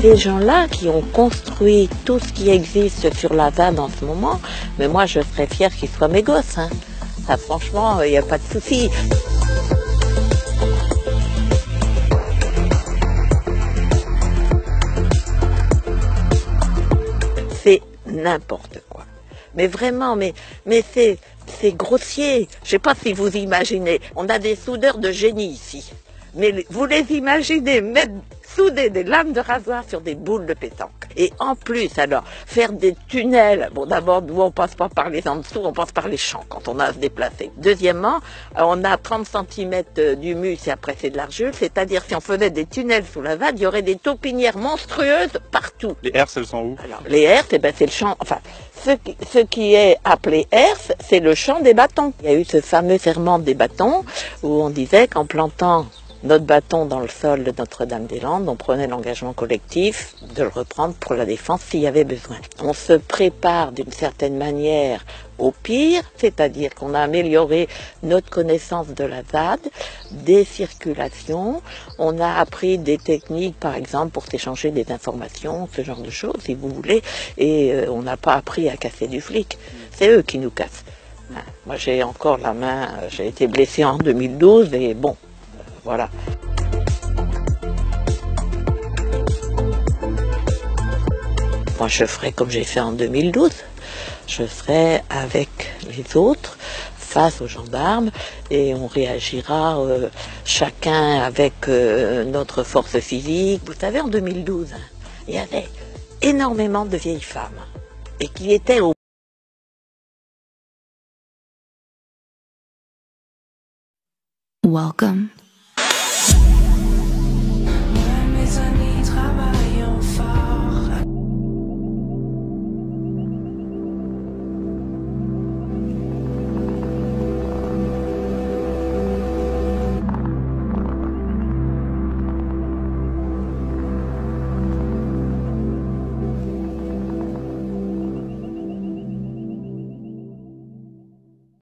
Ces gens-là qui ont construit tout ce qui existe sur la ZAD en ce moment, mais moi je serais fière qu'ils soient mes gosses. Hein. Ça, franchement, il n'y a pas de souci. C'est n'importe quoi. Mais vraiment, mais c'est grossier. Je ne sais pas si vous imaginez. On a des soudeurs de génie ici. Mais vous les imaginez mettre souder des lames de rasoir sur des boules de pétanque. Et en plus, alors, faire des tunnels. Bon, d'abord, nous, on passe pas par les en dessous, on passe par les champs quand on a à se déplacer. Deuxièmement, on a 30 cm d'humus et après c'est de l'argile. C'est-à-dire, si on faisait des tunnels sous la ZAD, il y aurait des taupinières monstrueuses partout. Les herses, elles sont où? Alors, les herses, eh ben, c'est le champ, enfin, ce qui est appelé herse, c'est le champ des bâtons. Il y a eu ce fameux serment des bâtons où on disait qu'en plantant notre bâton dans le sol de Notre-Dame-des-Landes, on prenait l'engagement collectif de le reprendre pour la défense s'il y avait besoin. On se prépare d'une certaine manière au pire, c'est-à-dire qu'on a amélioré notre connaissance de la ZAD, des circulations, on a appris des techniques, par exemple, pour s'échanger des informations, ce genre de choses, si vous voulez, et on n'a pas appris à casser du flic. C'est eux qui nous cassent. Moi, j'ai encore la main, j'ai été blessée en 2012, et bon, voilà. Moi, je ferai comme j'ai fait en 2012. Je serai avec les autres face aux gendarmes et on réagira chacun avec notre force physique. Vous savez, en 2012, il y avait énormément de vieilles femmes et qui étaient au... Welcome